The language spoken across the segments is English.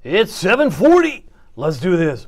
It's 7:40. Let's do this.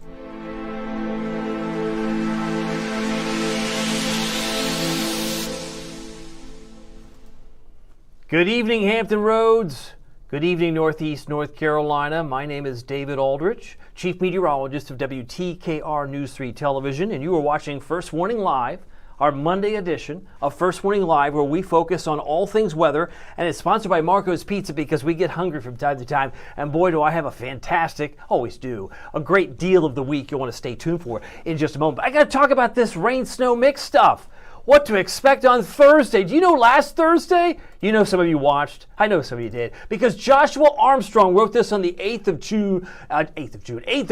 Good evening, Hampton Roads. Good evening, Northeast North Carolina. My name is David Aldrich, Chief Meteorologist of WTKR News 3 Television, and you are watching First Warning Live, our Monday edition of First Warning Live, where we focus on all things weather, and it's sponsored by Marco's Pizza because we get hungry from time to time, and boy, do I have a fantastic, always do, a great deal of the week you'll want to stay tuned for in just a moment. But I got to talk about this rain-snow mix stuff. What to expect on Thursday. Do you know last Thursday? You know some of you watched. I know some of you did. Because Joshua Armstrong wrote this on the 8th of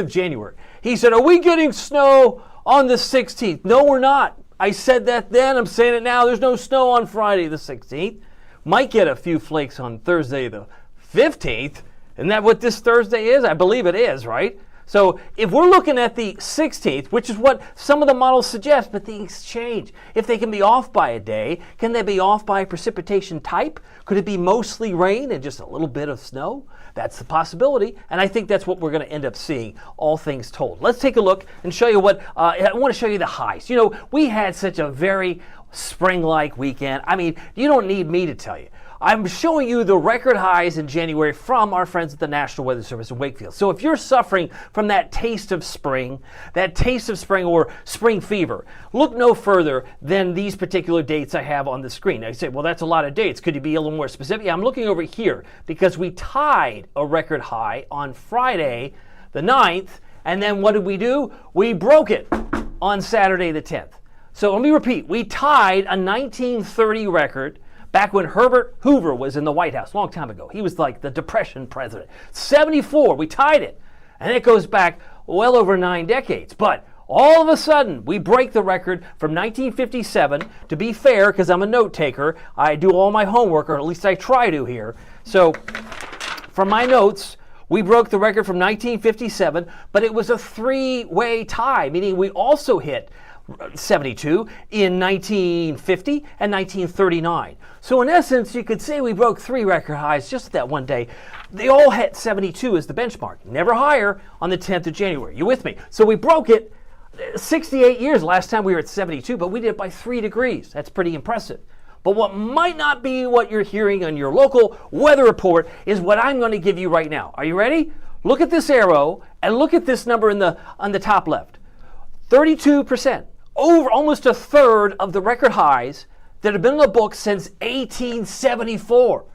January. He said, are we getting snow on the 16th? No, we're not. I said that then. I'm saying it now. There's no snow on Friday the 16th. Might get a few flakes on Thursday the 15th. Isn't that what this Thursday is? I believe it is, right? So if we're looking at the 16th, which is what some of the models suggest, but things change. If they can be off by a day, can they be off by precipitation type? Could it be mostly rain and just a little bit of snow? That's the possibility, and I think that's what we're going to end up seeing, all things told. Let's take a look and show you what, I want to show you the highs. You know, we had such a very spring-like weekend. I mean, you don't need me to tell you. I'm showing you the record highs in January from our friends at the National Weather Service in Wakefield. So if you're suffering from that taste of spring or spring fever, look no further than these particular dates I have on the screen. I say, well, that's a lot of dates. Could you be a little more specific? Yeah, I'm looking over here because we tied a record high on Friday the 9th, and then what did we do? We broke it on Saturday the 10th. So let me repeat. We tied a 1930 record back when Herbert Hoover was in the White House, a long time ago. He was like the Depression president. 74, we tied it. And it goes back well over 9 decades. But all of a sudden, we break the record from 1957. To be fair, because I'm a note taker, I do all my homework, or at least I try to here. So from my notes, we broke the record from 1957, but it was a three-way tie, meaning we also hit 72 in 1950 and 1939. So in essence, you could say we broke 3 record highs just that one day. They all hit 72 as the benchmark, never higher on the 10th of January. You with me? So we broke it 68 years last time we were at 72, but we did it by 3 degrees. That's pretty impressive. But what might not be what you're hearing on your local weather report is what I'm going to give you right now. Are you ready? Look at this arrow and look at this number on the top left. 32%. Over almost a third of the record highs that have been in the book since 1874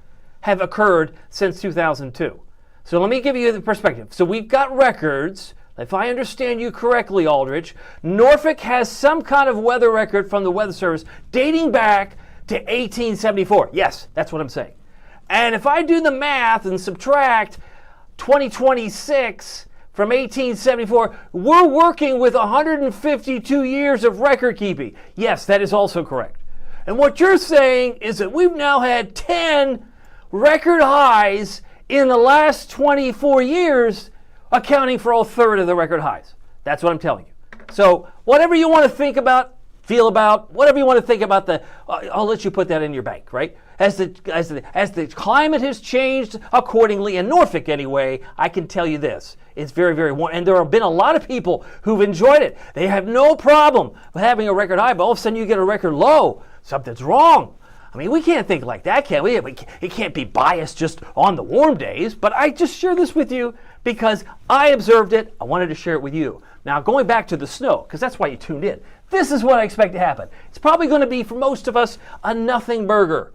have occurred since 2002. So let me give you the perspective. So we've got records. If I understand you correctly, Aldrich, Norfolk has some kind of weather record from the Weather Service dating back to 1874. Yes, that's what I'm saying. And if I do the math and subtract 2026 from 1874, we're working with 152 years of record keeping. Yes, that is also correct. And what you're saying is that we've now had 10 record highs in the last 24 years, accounting for a third of the record highs. That's what I'm telling you. So whatever you want to think about, feel about, whatever you want to think about, I'll let you put that in your bank, right? As the climate has changed accordingly, in Norfolk anyway, I can tell you this. It's very, very warm. And there have been a lot of people who've enjoyed it. They have no problem with having a record high, but all of a sudden you get a record low. Something's wrong. I mean, we can't think like that, can we? It can't be biased just on the warm days, but I just share this with you because I observed it. I wanted to share it with you. Now, going back to the snow, because that's why you tuned in, this is what I expect to happen. It's probably going to be, for most of us, a nothing burger.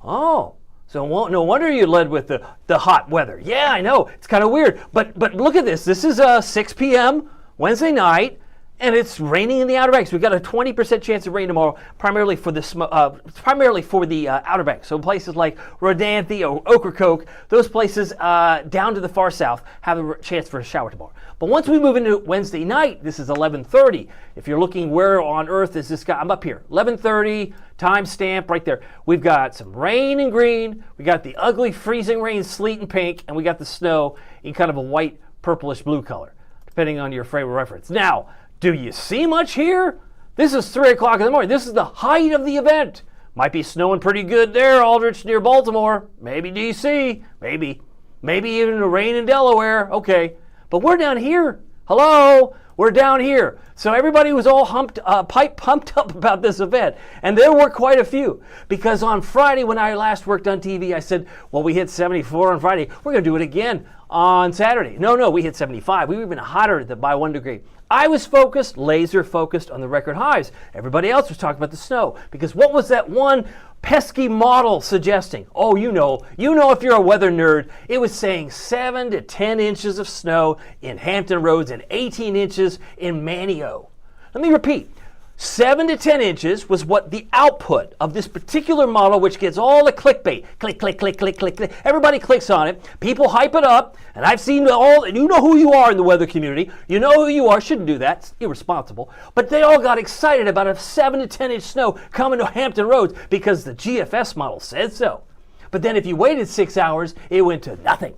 Oh, so no wonder you led with the hot weather. Yeah, I know. It's kind of weird. But look at this. This is 6 p.m. Wednesday night, and it's raining in the Outer Banks. We've got a 20% chance of rain tomorrow, primarily for the Outer Banks. So places like Rodanthe or Ocracoke, those places down to the far south have a chance for a shower tomorrow. But once we move into Wednesday night, this is 11:30. If you're looking where on earth is this guy, I'm up here. 11:30, timestamp right there. We've got some rain in green. We got the ugly freezing rain, sleet in pink, and we got the snow in kind of a white, purplish blue color, depending on your frame of reference. Now, do you see much here? This is 3 o'clock in the morning. This is the height of the event. Might be snowing pretty good there, Aldrich, near Baltimore. Maybe D.C. Maybe even the rain in Delaware. Okay. But we're down here. Hello, we're down here. So everybody was all pumped up about this event. And there were quite a few. Because on Friday, when I last worked on TV, I said, well, we hit 74 on Friday. We're going to do it again on Saturday. No, we hit 75. We were even hotter by 1 degree. I was focused, laser focused on the record highs. Everybody else was talking about the snow. Because what was that one pesky model suggesting? Oh, you know if you're a weather nerd, it was saying 7 to 10 inches of snow in Hampton Roads and 18 inches in Manio. Let me repeat. 7 to 10 inches was what the output of this particular model, which gets all the clickbait. Click, click, click, click, click, click. Everybody clicks on it. People hype it up. And I've seen and you know who you are in the weather community. You know who you are. Shouldn't do that. It's irresponsible. But they all got excited about a 7 to 10 inch snow coming to Hampton Roads because the GFS model said so. But then if you waited 6 hours, it went to nothing.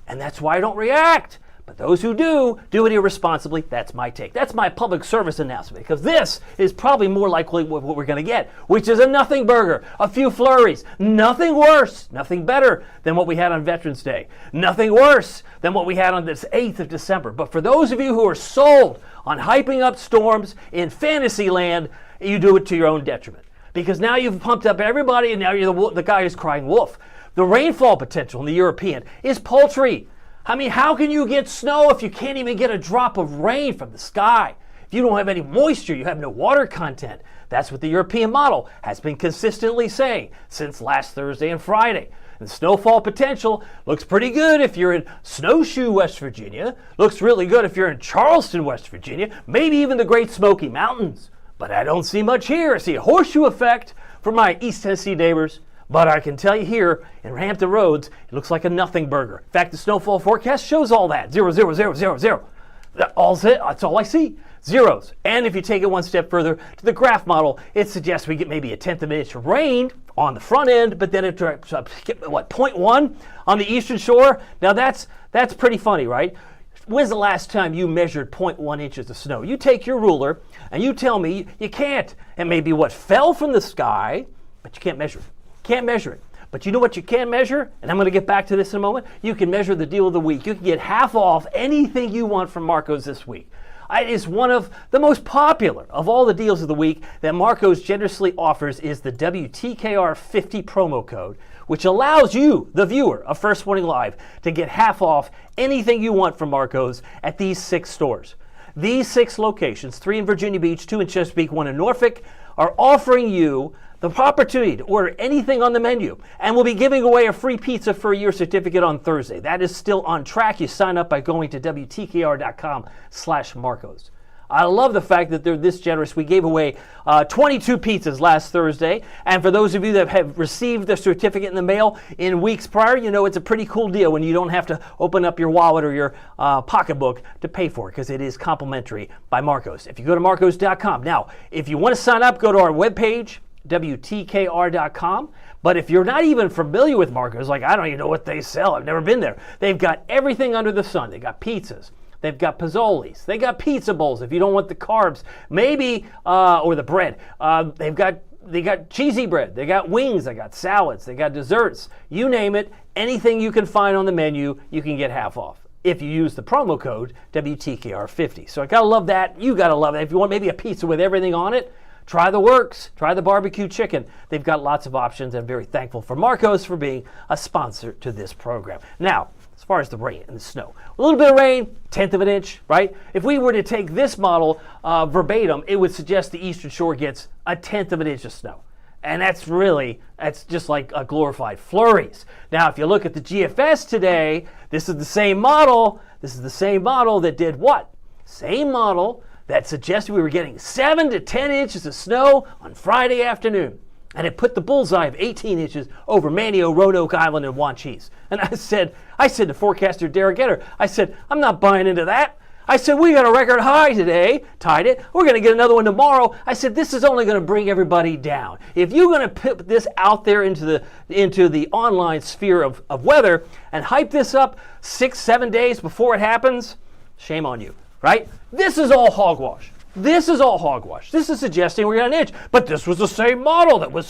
And that's why I don't react. But those who do it irresponsibly. That's my take. That's my public service announcement, because this is probably more likely what we're going to get, which is a nothing burger, a few flurries, nothing worse, nothing better than what we had on Veterans Day, nothing worse than what we had on this 8th of December. But for those of you who are sold on hyping up storms in fantasy land, you do it to your own detriment, because now you've pumped up everybody and now you're the guy who's crying wolf. The rainfall potential in the European is paltry. I mean, how can you get snow if you can't even get a drop of rain from the sky? If you don't have any moisture, you have no water content. That's what the European model has been consistently saying since last Thursday and Friday. And snowfall potential looks pretty good if you're in Snowshoe, West Virginia. Looks really good if you're in Charleston, West Virginia. Maybe even the Great Smoky Mountains. But I don't see much here. I see a horseshoe effect for my East Tennessee neighbors. But I can tell you here in Hampton Roads, it looks like a nothing burger. In fact, the snowfall forecast shows all that. 0, 0, 0, 0, 0. That's all I see. Zeros. And if you take it one step further to the graph model, it suggests we get maybe a 1/10 of an inch of rain on the front end, but then it drops up, 0.1 on the eastern shore. Now that's pretty funny, right? When's the last time you measured 0.1 inches of snow? You take your ruler and you tell me you can't. It may be what fell from the sky, but you can't measure it. Can't measure it. But you know what you can measure? And I'm going to get back to this in a moment. You can measure the deal of the week. You can get half off anything you want from Marco's this week. It is one of the most popular of all the deals of the week that Marco's generously offers is the WTKR 50 promo code, which allows you, the viewer of First Warning Live, to get half off anything you want from Marco's at these 6 stores. These 6 locations, 3 in Virginia Beach, 2 in Chesapeake, 1 in Norfolk, are offering you the opportunity to order anything on the menu, and we'll be giving away a free pizza for a year certificate on Thursday. That is still on track. You sign up by going to WTKR.com/Marcos. I love the fact that they're this generous. We gave away 22 pizzas last Thursday, and for those of you that have received the certificate in the mail in weeks prior, you know it's a pretty cool deal when you don't have to open up your wallet or your pocketbook to pay for it, because it is complimentary by Marcos. If you go to Marcos.com. Now, if you want to sign up, go to our webpage, WTKR.com. But if you're not even familiar with Marco's, like I don't even know what they sell, I've never been there. They've got everything under the sun. They've got pizzas. They've got pozzolis. They got pizza bowls if you don't want the carbs, maybe, or the bread. They got cheesy bread. They got wings. They got salads. They got desserts. You name it. Anything you can find on the menu, you can get half off if you use the promo code WTKR50. So I gotta love that. You gotta love it. If you want maybe a pizza with everything on it, try the works. Try the barbecue chicken. They've got lots of options. I'm very thankful for Marcos for being a sponsor to this program. Now, as far as the rain and the snow, a little bit of rain, 1/10 of an inch, right? If we were to take this model verbatim, it would suggest the Eastern Shore gets a 1/10 of an inch of snow. And that's just like a glorified flurries. Now, if you look at the GFS today, this is the same model. This is the same model that did what? Same model that suggested we were getting 7 to 10 inches of snow on Friday afternoon. And it put the bullseye of 18 inches over Manio, Roanoke Island, and Wanchese. And I said to forecaster Derek Getter, I said, I'm not buying into that. I said, we got a record high today, tied it. We're going to get another one tomorrow. I said, this is only going to bring everybody down. If you're going to put this out there into the online sphere of weather and hype this up 6-7 days before it happens, shame on you, right? This is all hogwash. This is all hogwash. This is suggesting we're going to an inch, but this was the same model that was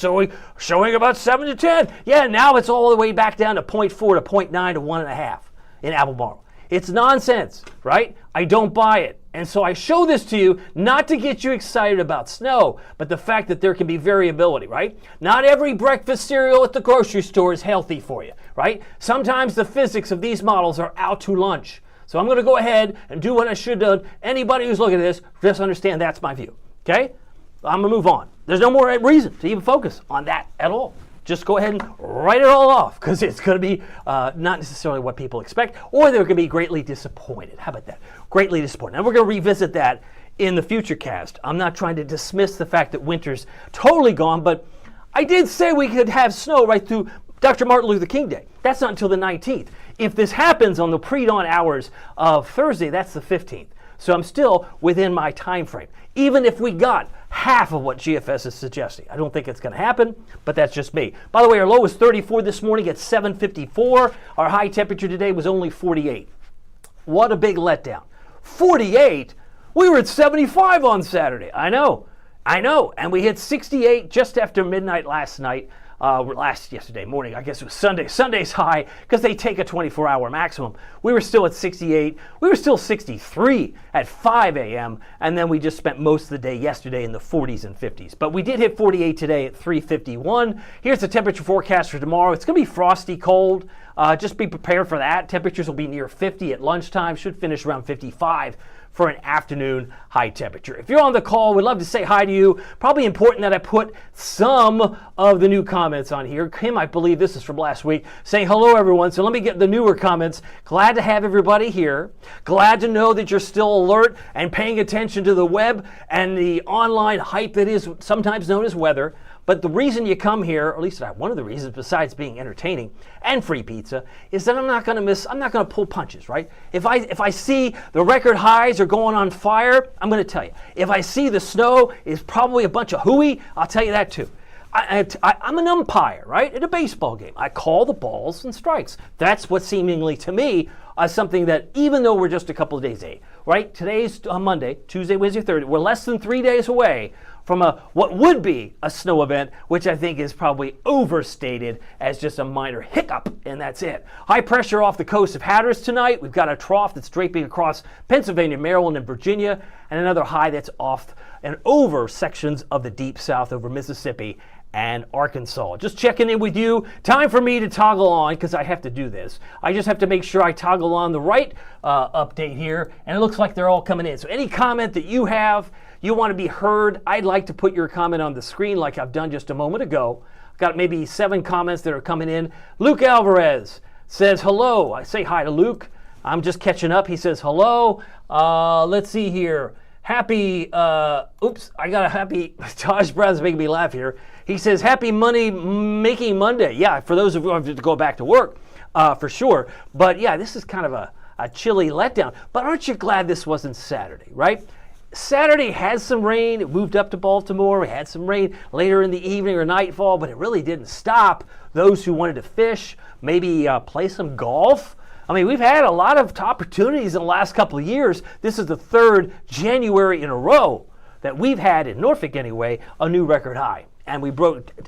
showing about 7 to 10. Yeah, now it's all the way back down to 0.4 to 0.9 to 1.5 in Albemarle. It's nonsense, right? I don't buy it. And so I show this to you not to get you excited about snow, but the fact that there can be variability, right? Not every breakfast cereal at the grocery store is healthy for you, right? Sometimes the physics of these models are out to lunch. So I'm going to go ahead and do what I should have done. Anybody who's looking at this, just understand that's my view, okay? I'm going to move on. There's no more reason to even focus on that at all. Just go ahead and write it all off, because it's going to be not necessarily what people expect, or they're going to be greatly disappointed. How about that? Greatly disappointed. And we're going to revisit that in the future cast. I'm not trying to dismiss the fact that winter's totally gone, but I did say we could have snow right through Dr. Martin Luther King Day. That's not until the 19th. If this happens on the pre-dawn hours of Thursday, that's the 15th. So I'm still within my time frame, even if we got half of what GFS is suggesting. I don't think it's going to happen, but that's just me. By the way, our low was 34 this morning at 7:54. Our high temperature today was only 48. What a big letdown. 48? We were at 75 on Saturday. I know. And we hit 68 just after midnight last night. Yesterday morning, I guess it was Sunday. Sunday's high because they take a 24-hour maximum. We were still at 68. We were still 63 at 5 a.m. And then we just spent most of the day yesterday in the 40s and 50s. But we did hit 48 today at 3:51. Here's the temperature forecast for tomorrow. It's going to be frosty cold. Just be prepared for that. Temperatures will be near 50 at lunchtime. Should finish around 55 for an afternoon high temperature. If you're on the call, we'd love to say hi to you. Probably important that I put some of the new comments on here. Kim, I believe this is from last week, saying hello everyone. So let me get the newer comments. Glad to have everybody here. Glad to know that you're still alert and paying attention to the web and the online hype that is sometimes known as weather. But the reason you come here, or at least one of the reasons besides being entertaining and free pizza, is that I'm not going to pull punches, right? If I see the record highs are going on fire, I'm going to tell you. If I see the snow is probably a bunch of hooey, I'll tell you that too. I'm an umpire, right, at a baseball game. I call the balls and strikes. That's what seemingly to me is something that, even though we're just a couple of days away, right? Today's Monday, Tuesday, Wednesday, Thursday. We're less than 3 days away from what would be a snow event, which I think is probably overstated as just a minor hiccup, and that's it. High pressure off the coast of Hatteras tonight. We've got a trough that's draping across Pennsylvania, Maryland, and Virginia, and another high that's off and over sections of the deep south over Mississippi and Arkansas. Just checking in with you. Time for me to toggle on, because I have to do this. I just have to make sure I toggle on the right update here, and it looks like they're all coming in. So any comment that you have, you want to be heard, I'd like to put your comment on the screen like I've done just a moment ago. I've got maybe 7 comments that are coming in. Luke Alvarez says hello. I say hi to Luke. I'm just catching up. He says hello. Let's see here. Happy, I got a happy, Josh Brown's making me laugh here. He says, happy money making Monday. Yeah, for those of you who have to go back to work, for sure. But yeah, this is kind of a chilly letdown. But aren't you glad this wasn't Saturday, right? Saturday had some rain. It moved up to Baltimore. We had some rain later in the evening or nightfall, but it really didn't stop those who wanted to fish, maybe play some golf. I mean, we've had a lot of opportunities in the last couple of years. This is the 3rd January in a row that we've had, in Norfolk anyway, a new record high. And we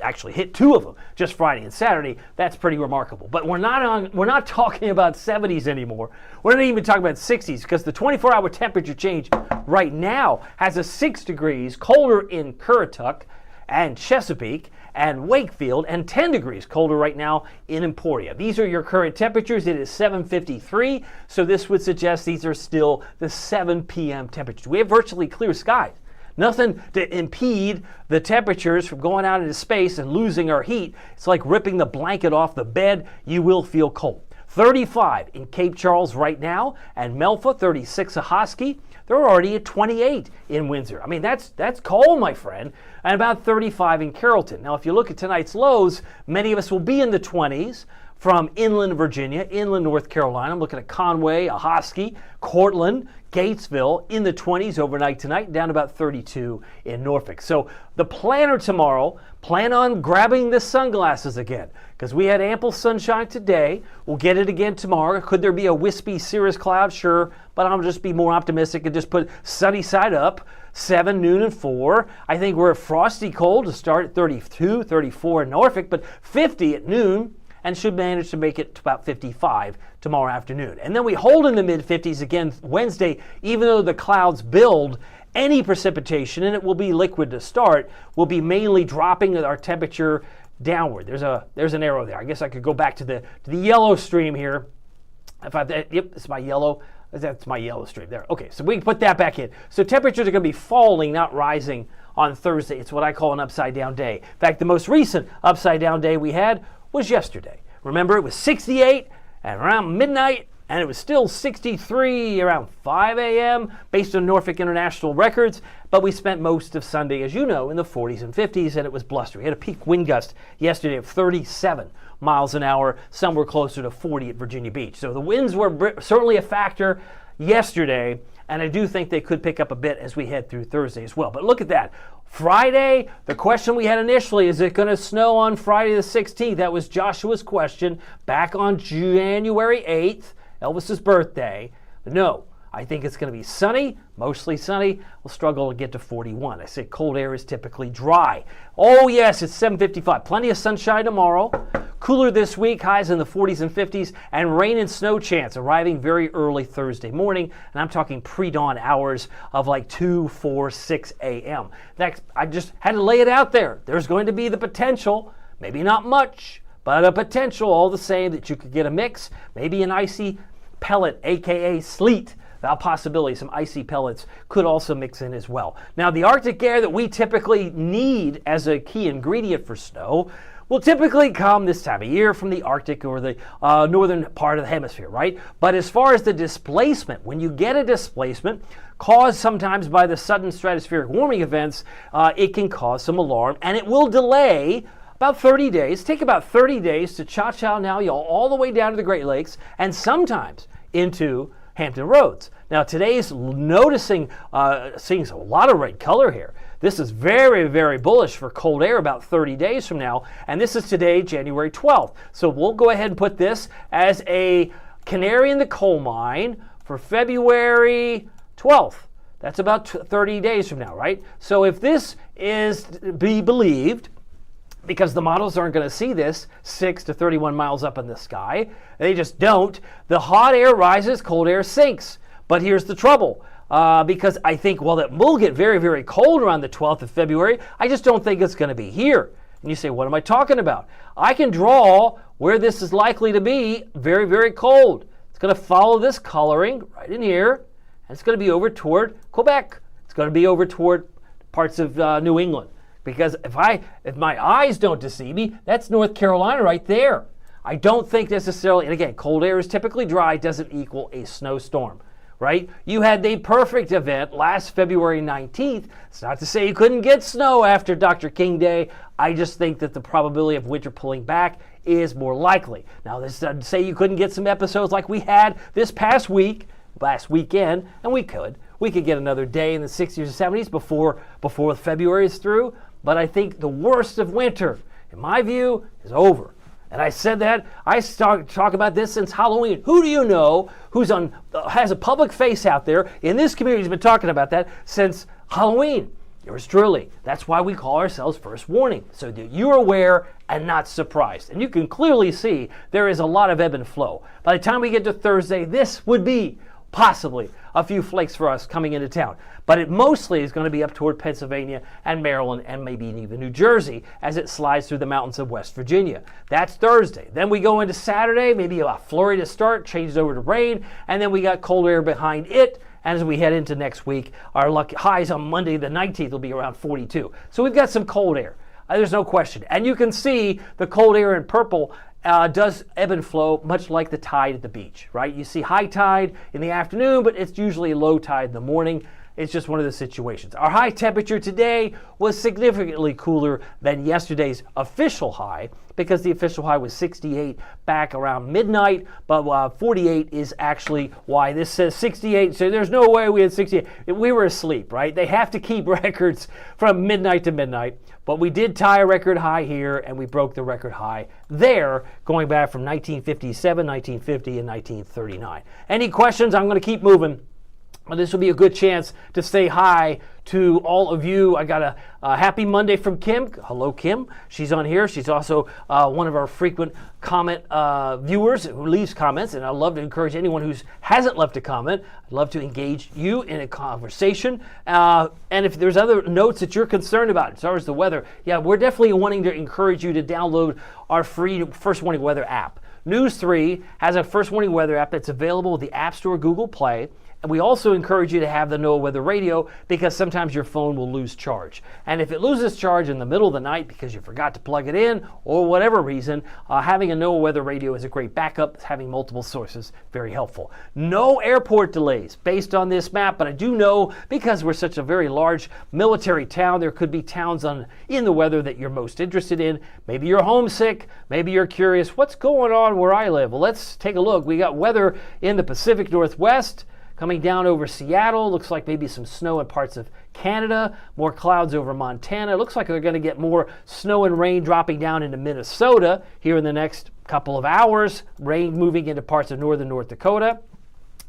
actually hit 2 of them just Friday and Saturday. That's pretty remarkable. But we're not talking about 70s anymore. We're not even talking about 60s, because the 24-hour temperature change right now has a 6 degrees colder in Currituck and Chesapeake and Wakefield, and 10 degrees colder right now in Emporia. These are your current temperatures. It is 7:53, so this would suggest these are still the 7 p.m. temperatures. We have virtually clear skies. Nothing to impede the temperatures from going out into space and losing our heat. It's like ripping the blanket off the bed. You will feel cold. 35 in Cape Charles right now, and Melfa, 36 Ahoskie. They're already at 28 in Windsor. I mean, that's cold, my friend, and about 35 in Carrollton. Now, if you look at tonight's lows, many of us will be in the 20s from inland Virginia, inland North Carolina. I'm looking at Conway, Ahoskie, Cortland, Gatesville in the 20s overnight tonight, down to about 32 in Norfolk. So the planner tomorrow, plan on grabbing the sunglasses again, because we had ample sunshine today. We'll get it again tomorrow. Could there be a wispy cirrus cloud? Sure, but I'll just be more optimistic and just put sunny side up, 7, noon, and 4. I think we're frosty cold to start at 32, 34 in Norfolk, but 50 at noon. and should manage to make it to about 55 tomorrow afternoon. And then we hold in the mid-50s again Wednesday, even though the clouds build. Any precipitation, and it will be liquid to start, will be mainly dropping our temperature downward. There's an arrow there. I guess I could go back to the yellow stream here. Yep, it's my yellow. That's my yellow stream there. Okay, so we can put that back in. So temperatures are going to be falling, not rising on Thursday. It's what I call an upside down day. In fact, the most recent upside down day we had was yesterday. Remember, it was 68 and around midnight, and it was still 63 around 5 a.m. based on Norfolk International records, but we spent most of Sunday, as you know, in the 40s and 50s, and it was blustery. We had a peak wind gust yesterday of 37 miles an hour, somewhere closer to 40 at Virginia Beach. So the winds were certainly a factor yesterday, and I do think they could pick up a bit as we head through Thursday as well. But look at that. Friday, the question we had initially, is it going to snow on Friday the 16th? That was Joshua's question back on January 8th. Elvis's birthday. But no, I think it's going to be sunny, mostly sunny. We'll struggle to get to 41. I said cold air is typically dry. Oh yes, it's 7:55. Plenty of sunshine tomorrow. Cooler this week, highs in the 40s and 50s, and rain and snow chance arriving very early Thursday morning. And I'm talking pre-dawn hours of like 2, 4, 6 a.m. I just had to lay it out there. There's going to be the potential, maybe not much, but a potential all the same that you could get a mix, maybe an icy pellet, aka sleet. A possibility some icy pellets could also mix in as well. Now, the Arctic air that we typically need as a key ingredient for snow will typically come this time of year from the Arctic or the northern part of the hemisphere, right? But as far as the displacement, when you get a displacement caused sometimes by the sudden stratospheric warming events, it can cause some alarm, and it will delay about 30 days, take about 30 days to cha-cha now y'all all the way down to the Great Lakes and sometimes into Hampton Roads. Now today's seeing a lot of red color here. This is very, very bullish for cold air about 30 days from now, and this is today, January 12th. So we'll go ahead and put this as a canary in the coal mine for February 12th. That's about 30 days from now, right? So if this is to be believed, because the models aren't going to see this 6 to 31 miles up in the sky. They just don't. The hot air rises, cold air sinks. But here's the trouble. Because I think, well, it will get very, very cold around the 12th of February. I just don't think it's going to be here. And you say, what am I talking about? I can draw where this is likely to be very, very cold. It's going to follow this coloring right in here. And it's going to be over toward Quebec. It's going to be over toward parts of New England. Because if my eyes don't deceive me, that's North Carolina right there. I don't think necessarily, and again, cold air is typically dry, doesn't equal a snowstorm, right? You had the perfect event last February 19th. It's not to say you couldn't get snow after Dr. King Day. I just think that the probability of winter pulling back is more likely. Now, this doesn't say you couldn't get some episodes like we had this past weekend, and we could. We could get another day in the 60s or 70s before February is through. But I think the worst of winter, in my view, is over. And I said that, I talk about this since Halloween. Who do you know has a public face out there in this community who's been talking about that since Halloween? Yours truly. That's why we call ourselves First Warning, so that you're aware and not surprised. And you can clearly see there is a lot of ebb and flow. By the time we get to Thursday, this would be possibly a few flakes for us coming into town. But it mostly is going to be up toward Pennsylvania and Maryland and maybe even New Jersey as it slides through the mountains of West Virginia. That's Thursday. Then we go into Saturday, maybe a flurry to start, changes over to rain, and then we got cold air behind it. And as we head into next week, our highs on Monday the 19th will be around 42. So we've got some cold air. There's no question. And you can see the cold air in purple does ebb and flow much like the tide at the beach, right? You see high tide in the afternoon, but it's usually low tide in the morning. It's just one of the situations. Our high temperature today was significantly cooler than yesterday's official high because the official high was 68 back around midnight, but 48 is actually why this says 68. So there's no way we had 68. We were asleep, right? They have to keep records from midnight to midnight, but we did tie a record high here and we broke the record high there going back from 1957, 1950, and 1939. Any questions? I'm going to keep moving. This will be a good chance to say hi to all of you. I got a happy Monday from Kim. Hello, Kim. She's on here. She's also one of our frequent comment viewers who leaves comments, and I'd love to encourage anyone who hasn't left a comment. I'd love to engage you in a conversation. And if there's other notes that you're concerned about as far as the weather, yeah, we're definitely wanting to encourage you to download our free First Warning Weather app. News 3 has a First Warning Weather app that's available at the App Store, Google Play. And we also encourage you to have the NOAA Weather Radio because sometimes your phone will lose charge. And if it loses charge in the middle of the night because you forgot to plug it in or whatever reason, having a NOAA Weather Radio is a great backup. Having multiple sources, very helpful. No airport delays based on this map, but I do know because we're such a very large military town, there could be towns in the weather that you're most interested in. Maybe you're homesick. Maybe you're curious, what's going on where I live? Well, let's take a look. We got weather in the Pacific Northwest. Coming down over Seattle, looks like maybe some snow in parts of Canada, more clouds over Montana. Looks like they're going to get more snow and rain dropping down into Minnesota here in the next couple of hours. Rain moving into parts of northern North Dakota.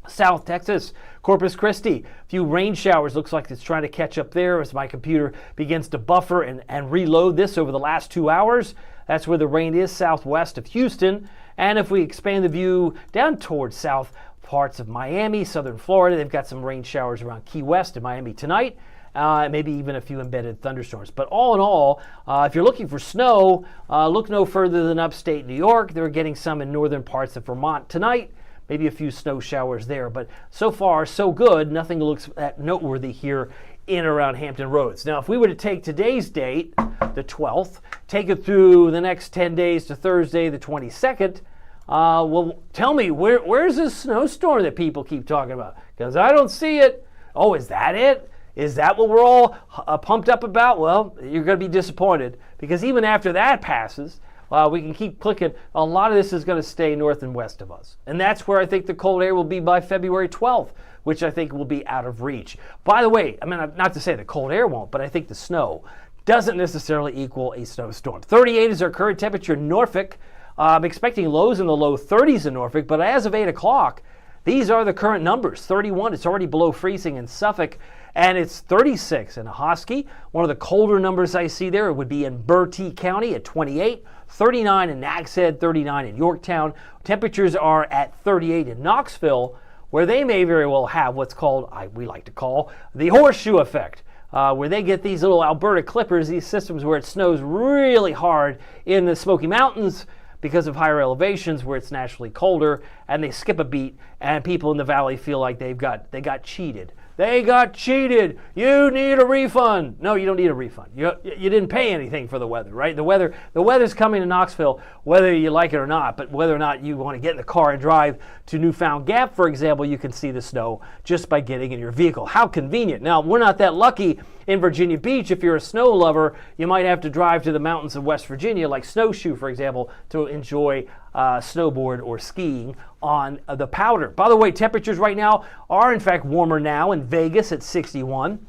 South Texas, Corpus Christi, a few rain showers. Looks like it's trying to catch up there as my computer begins to buffer and reload this over the last 2 hours. That's where the rain is, southwest of Houston. And if we expand the view down towards south parts of Miami, southern Florida, they've got some rain showers around Key West and Miami tonight, maybe even a few embedded thunderstorms. But all in all, if you're looking for snow, look no further than upstate New York. They're getting some in northern parts of Vermont tonight, maybe a few snow showers there. But so far, so good. Nothing looks that noteworthy here in around Hampton Roads. Now, if we were to take today's date, the 12th, take it through the next 10 days to Thursday, the 22nd, well, tell me, where's this snowstorm that people keep talking about? Because I don't see it. Oh, is that it? Is that what we're all pumped up about? Well, you're going to be disappointed because even after that passes, we can keep clicking. A lot of this is going to stay north and west of us. And that's where I think the cold air will be by February 12th, which I think will be out of reach. By the way, I mean, not to say the cold air won't, but I think the snow doesn't necessarily equal a snowstorm. 38 is our current temperature in Norfolk. I'm expecting lows in the low 30s in Norfolk, but as of 8 o'clock, these are the current numbers. 31, it's already below freezing in Suffolk, and it's 36 in Hosky. One of the colder numbers I see there would be in Bertie County at 28, 39 in Nags Head, 39 in Yorktown. Temperatures are at 38 in Knoxville, where they may very well have what's called, we like to call, the horseshoe effect. Where they get these little Alberta clippers, these systems where it snows really hard in the Smoky Mountains, because of higher elevations where it's naturally colder, and they skip a beat, and people in the valley feel like they got cheated. They got cheated. You need a refund. No, you don't need a refund. You didn't pay anything for the weather, right? The weather's coming to Knoxville, whether you like it or not. But whether or not you want to get in the car and drive to Newfound Gap, for example, you can see the snow just by getting in your vehicle. How convenient. Now, we're not that lucky in Virginia Beach. If you're a snow lover, you might have to drive to the mountains of West Virginia, like Snowshoe, for example, to enjoy snowboard or skiing on the Powder. By the way, temperatures right now are in fact warmer now in Vegas at 61.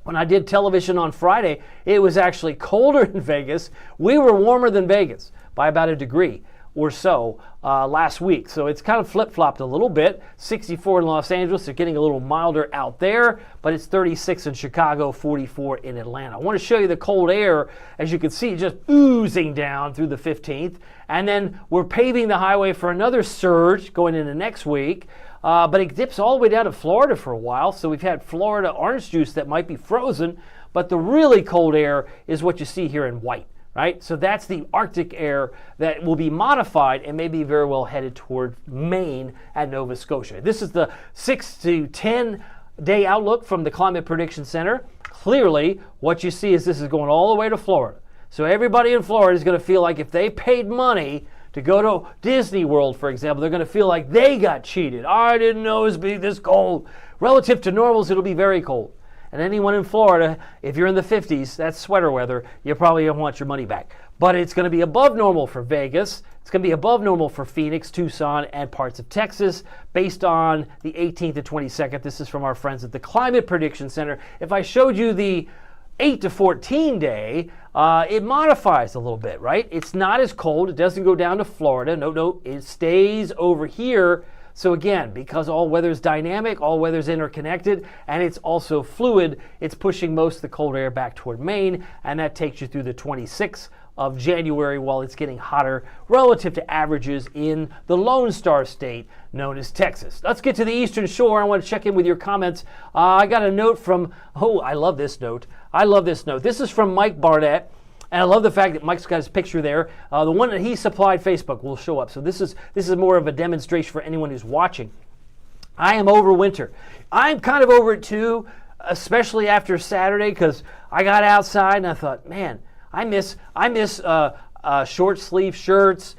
When I did television on Friday, it was actually colder in Vegas. We were warmer than Vegas by about a degree or so last week. So it's kind of flip-flopped a little bit. 64 in Los Angeles. They're getting a little milder out there, but it's 36 in Chicago, 44 in Atlanta. I want to show you the cold air, as you can see, just oozing down through the 15th. And then we're paving the highway for another surge going into next week. But it dips all the way down to Florida for a while. So we've had Florida orange juice that might be frozen, but the really cold air is what you see here in white. Right? So that's the Arctic air that will be modified and may be very well headed toward Maine and Nova Scotia. This is the 6 to 10 day outlook from the Climate Prediction Center. Clearly, what you see is this is going all the way to Florida. So everybody in Florida is going to feel like if they paid money to go to Disney World, for example, they're going to feel like they got cheated. I didn't know it would be this cold. Relative to normals, it'll be very cold. And anyone in Florida, if you're in the 50s, that's sweater weather, you probably don't want your money back. But it's going to be above normal for Vegas. It's going to be above normal for Phoenix, Tucson, and parts of Texas based on the 18th and 22nd. This is from our friends at the Climate Prediction Center. If I showed you the 8 to 14 day, it modifies a little bit, right? It's not as cold. It doesn't go down to Florida. No, it stays over here. So again, because all weather's dynamic, all weather's interconnected, and it's also fluid, it's pushing most of the cold air back toward Maine, and that takes you through the 26th of January while it's getting hotter relative to averages in the Lone Star State known as Texas. Let's get to the Eastern Shore. I want to check in with your comments. I got a note from, I love this note. This is from Mike Barnett. And I love the fact that Mike's got his picture there. The one that he supplied Facebook will show up. So this is more of a demonstration for anyone who's watching. I am over winter. I'm kind of over it too, especially after Saturday, because I got outside and I thought, man, I miss short sleeve shirts,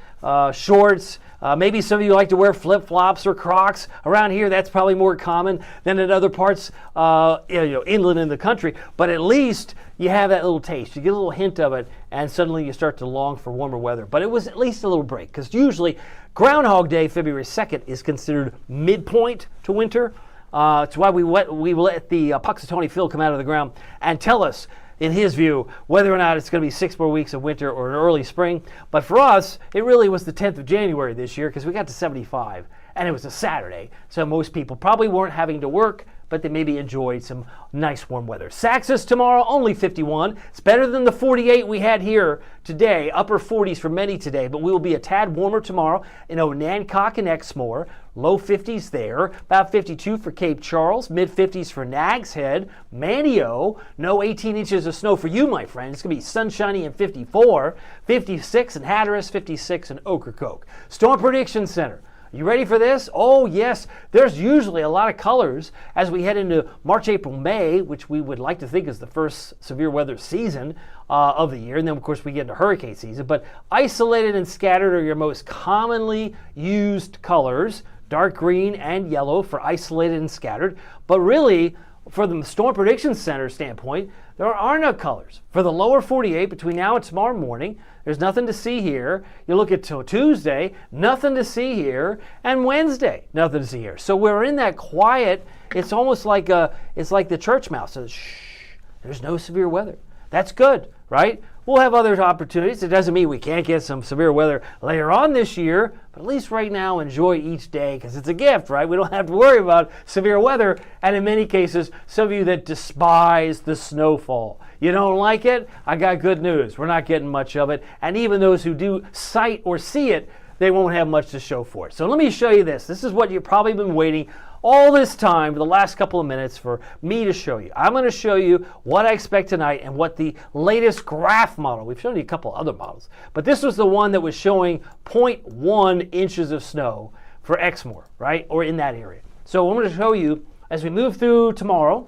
shorts. Maybe some of you like to wear flip-flops or Crocs. Around here, that's probably more common than in other parts, inland in the country. But at least you have that little taste. You get a little hint of it, and suddenly you start to long for warmer weather. But it was at least a little break, because usually Groundhog Day, February 2nd, is considered midpoint to winter. It's why we let the Puxatawny Phil come out of the ground and tell us, in his view, whether or not it's going to be 6 more weeks of winter or an early spring. But for us, it really was the 10th of January this year, because we got to 75, and it was a Saturday. So most people probably weren't having to work, but they maybe enjoyed some nice warm weather. Saxis tomorrow, only 51. It's better than the 48 we had here today. Upper 40s for many today, but we will be a tad warmer tomorrow in Nancock and Exmoor. Low 50s there, about 52 for Cape Charles, mid 50s for Nags Head, Manio, no 18 inches of snow for you, my friend. It's going to be sunshiny and 54, 56 in Hatteras, 56 in Ocracoke. Storm Prediction Center. You ready for this? Oh, yes. There's usually a lot of colors as we head into March, April, May, which we would like to think is the first severe weather season of the year. And then, of course, we get into hurricane season. But isolated and scattered are your most commonly used colors, dark green and yellow for isolated and scattered. But really, for the Storm Prediction Center standpoint, there are no colors. For the lower 48, between now and tomorrow morning, there's nothing to see here. You look at till Tuesday, nothing to see here, and Wednesday, nothing to see here. So we're in that quiet. It's almost like it's like the church mouse says, shh, there's no severe weather. That's good, right? We'll have other opportunities. It doesn't mean we can't get some severe weather later on this year, but at least right now enjoy each day, because it's a gift, right? We don't have to worry about severe weather, and in many cases, some of you that despise the snowfall, you don't like it? I got good news. We're not getting much of it, and even those who do sight or see it, they won't have much to show for it. So let me show you this. This is what you've probably been waiting all this time for the last couple of minutes for me to show you. I'm going to show you what I expect tonight and what the latest graph model, we've shown you a couple other models, but this was the one that was showing 0.1 inches of snow for Exmoor, right, or in that area. So I'm going to show you, as we move through tomorrow,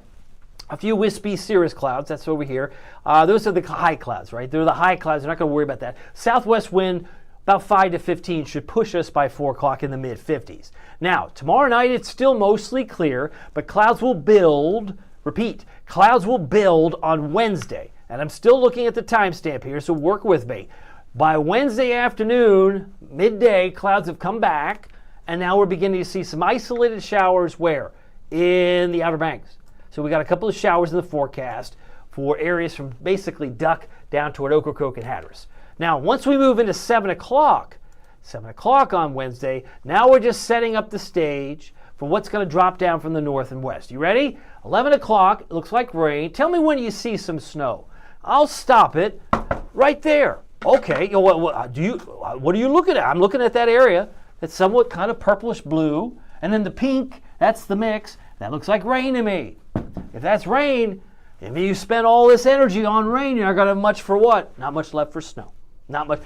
a few wispy cirrus clouds, that's over here. Those are the high clouds, right? They're the high clouds. We're not going to worry about that. Southwest wind, about 5 to 15, should push us by 4 o'clock in the mid-50s. Now, tomorrow night it's still mostly clear, but clouds will build, repeat, clouds will build on Wednesday. And I'm still looking at the timestamp here, so work with me. By Wednesday afternoon, midday, clouds have come back, and now we're beginning to see some isolated showers where? In the Outer Banks. So we got a couple of showers in the forecast for areas from basically Duck down toward Ocracoke and Hatteras. Now, once we move into 7 o'clock on Wednesday, now we're just setting up the stage for what's going to drop down from the north and west. You ready? 11 o'clock, it looks like rain. Tell me when you see some snow. I'll stop it right there. Okay, what are you looking at? I'm looking at that area that's somewhat kind of purplish blue, and then the pink, that's the mix. That looks like rain to me. If that's rain, if you spend all this energy on rain, you're not going to have much for what? Not much left for snow. Not much,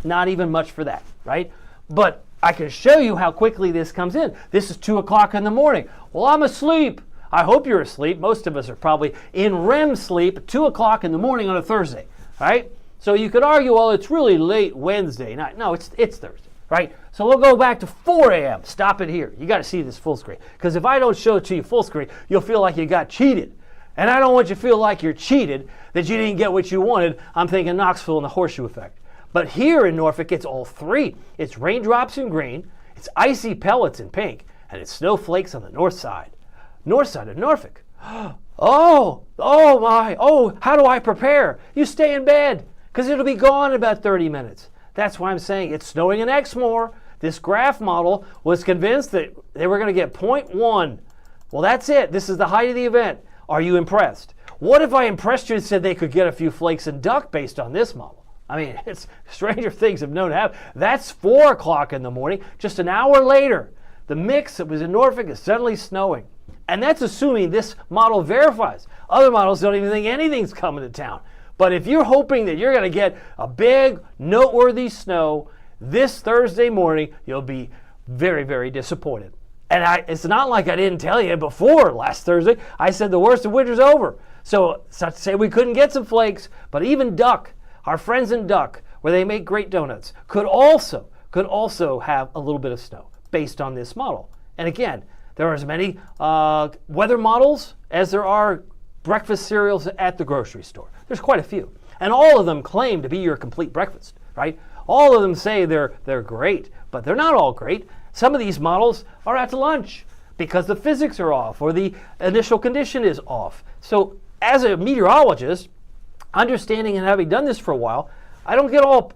not even much for that, right? But I can show you how quickly this comes in. This is 2 o'clock in the morning. Well, I'm asleep. I hope you're asleep. Most of us are probably in REM sleep at 2 o'clock in the morning on a Thursday, right? So you could argue, well, it's really late Wednesday night. No, it's Thursday, right? So we'll go back to 4 a.m. Stop it here. You got to see this full screen. Because if I don't show it to you full screen, you'll feel like you got cheated. And I don't want you to feel like you're cheated, that you didn't get what you wanted. I'm thinking Knoxville and the horseshoe effect. But here in Norfolk, it's all three. It's raindrops in green, it's icy pellets in pink, and it's snowflakes on the north side of Norfolk. Oh my, how do I prepare? You stay in bed, because it'll be gone in about 30 minutes. That's why I'm saying it's snowing in Exmoor. This graph model was convinced that they were going to get 0.1. Well, that's it. This is the height of the event. Are you impressed? What if I impressed you and said they could get a few flakes and duck based on this model? I mean, it's stranger things have known to happen. That's 4 o'clock in the morning. Just an hour later, the mix that was in Norfolk is suddenly snowing. And that's assuming this model verifies. Other models don't even think anything's coming to town. But if you're hoping that you're going to get a big, noteworthy snow this Thursday morning, you'll be very, very disappointed. And it's not like I didn't tell you before last Thursday. I said the worst of winter's over. So it's not to say we couldn't get some flakes, but even duck, our friends in Duck, where they make great donuts, could also have a little bit of snow based on this model. And again, there are as many weather models as there are breakfast cereals at the grocery store. There's quite a few. And all of them claim to be your complete breakfast, right? All of them say they're great, but they're not all great. Some of these models are at lunch because the physics are off or the initial condition is off. So as a meteorologist, understanding and having done this for a while, I don't get all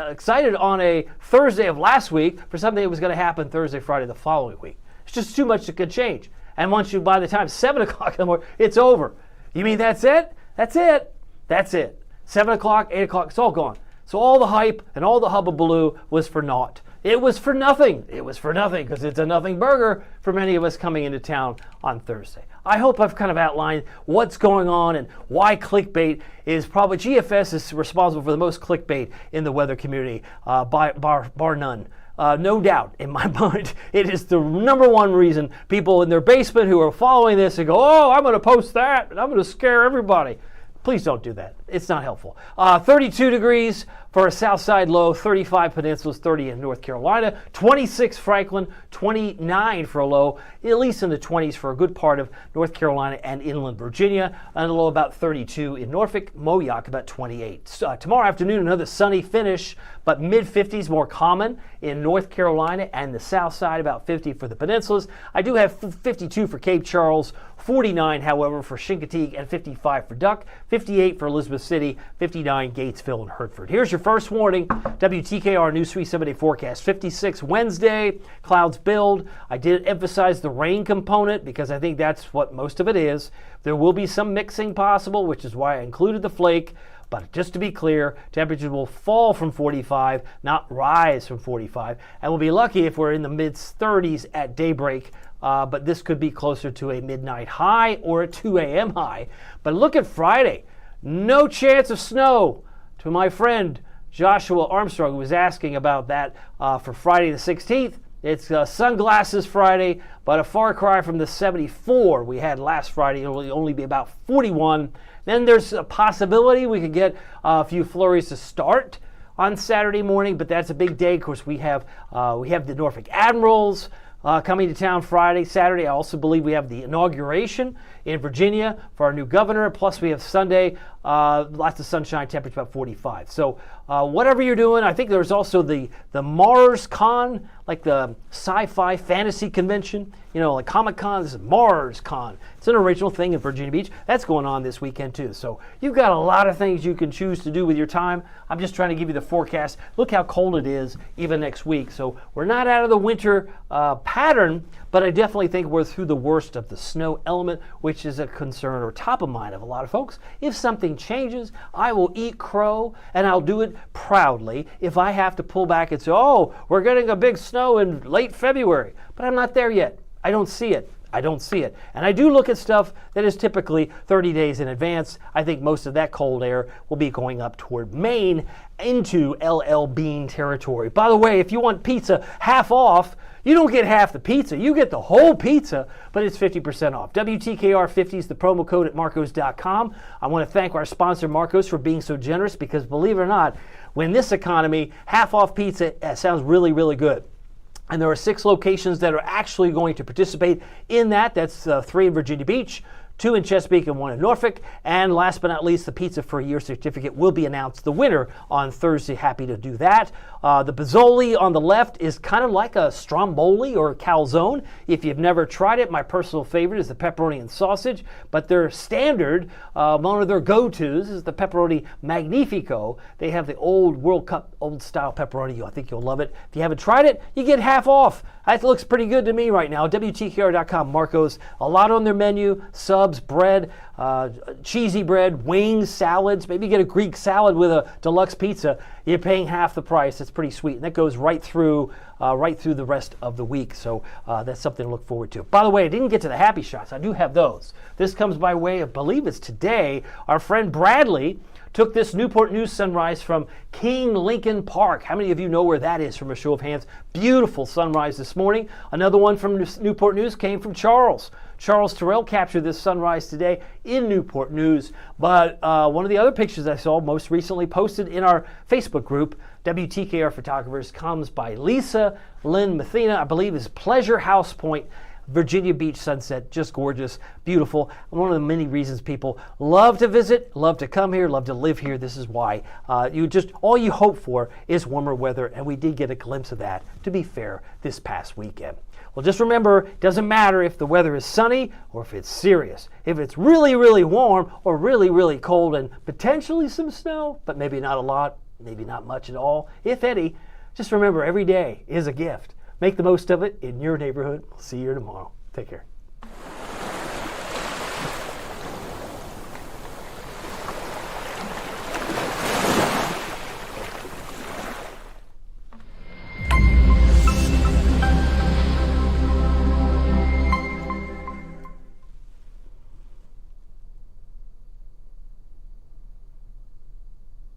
excited on a Thursday of last week for something that was going to happen Thursday, Friday the following week. It's just too much that could change. And by the time 7 o'clock in the morning, it's over. You mean that's it? That's it. That's it. 7 o'clock, 8 o'clock, it's all gone. So all the hype and all the hubbubaloo was for naught. It was for nothing. It was for nothing because it's a nothing burger for many of us coming into town on Thursday. I hope I've kind of outlined what's going on and why clickbait is probably, GFS is responsible for the most clickbait in the weather community, bar none. No doubt in my mind, it is the number one reason people in their basement who are following this and go, oh, I'm going to post that and I'm going to scare everybody. Please don't do that. It's not helpful. 32 degrees for a south side low, 35 peninsulas, 30 in North Carolina, 26 Franklin, 29 for a low, at least in the 20s for a good part of North Carolina and inland Virginia, and a low about 32 in Norfolk, Moyock about 28. Tomorrow afternoon, another sunny finish, but mid-50s more common in North Carolina and the south side, about 50 for the peninsulas. I do have 52 for Cape Charles, 49, however, for Chincoteague, and 55 for Duck, 58 for Elizabeth City, 59 Gatesville and Hertford. Here's your first warning, WTKR News 3 7-day forecast. 56 Wednesday, clouds build. I did emphasize the rain component because I think that's what most of it is. There will be some mixing possible, which is why I included the flake. But just to be clear, temperatures will fall from 45, not rise from 45. And we'll be lucky if we're in the mid-30s at daybreak. But this could be closer to a midnight high or a 2 a.m. high. But look at Friday. No chance of snow. To my friend Joshua Armstrong, who was asking about that for Friday the 16th. It's Sunglasses Friday, but a far cry from the 74 we had last Friday. It will only be about 41. Then there's a possibility we could get a few flurries to start on Saturday morning, but that's a big day. Of course, we have the Norfolk Admirals coming to town Friday. Saturday, I also believe we have the inauguration in Virginia for our new governor. Plus, we have Sunday, lots of sunshine, temperature about 45. So whatever you're doing, I think there's also the Mars Con, like the sci-fi fantasy convention, like Comic-Con. This is Mars Con. It's an original thing in Virginia Beach. That's going on this weekend too. So you've got a lot of things you can choose to do with your time. I'm just trying to give you the forecast. Look how cold it is even next week. So we're not out of the winter pattern, but I definitely think we're through the worst of the snow element, which is a concern or top of mind of a lot of folks. If something changes, I will eat crow, and I'll do it proudly if I have to pull back and say, oh, we're getting a big snow in late February. But I'm not there yet. I don't see it. I don't see it. And I do look at stuff that is typically 30 days in advance. I think most of that cold air will be going up toward Maine into LL Bean territory. By the way, if you want pizza half off, you don't get half the pizza. You get the whole pizza, but it's 50% off. WTKR 50 is the promo code at Marcos.com. I want to thank our sponsor, Marcos, for being so generous because, believe it or not, when this economy, half off pizza sounds really, really good. And there are 6 locations that are actually going to participate in that. That's 3 in Virginia Beach, 2 in Chesapeake, and 1 in Norfolk. And last but not least, the Pizza for a Year certificate will be announced the winner on Thursday. Happy to do that. The Pozzoli on the left is kind of like a stromboli or a calzone. If you've never tried it, my personal favorite is the pepperoni and sausage, but their standard, one of their go-tos is the pepperoni magnifico. They have the old World Cup, old-style pepperoni. I think you'll love it. If you haven't tried it, you get half off. That looks pretty good to me right now. WTKR.com, Marco's, a lot on their menu, subs, bread, cheesy bread, wings, salads. Maybe get a Greek salad with a deluxe pizza. You're paying half the price. It's pretty sweet, and that goes right through the rest of the week. So that's something to look forward to. By the way, I didn't get to the happy shots. I do have those. This comes by way of, I believe it's today, our friend Bradley took this Newport News sunrise from King Lincoln Park. How many of you know where that is from a show of hands? Beautiful sunrise this morning. Another one from Newport News came from Charles. Charles Terrell captured this sunrise today in Newport News. But one of the other pictures I saw most recently posted in our Facebook group, WTKR Photographers, comes by Lisa Lynn Mathena, I believe is Pleasure House Point, Virginia Beach sunset, just gorgeous, beautiful. One of the many reasons people love to visit, love to come here, love to live here. This is why. All you hope for is warmer weather, and we did get a glimpse of that, to be fair, this past weekend. Well, just remember, it doesn't matter if the weather is sunny or if it's serious. If it's really, really warm or really, really cold and potentially some snow, but maybe not a lot, maybe not much at all, if any, just remember every day is a gift. Make the most of it in your neighborhood. We'll see you tomorrow. Take care.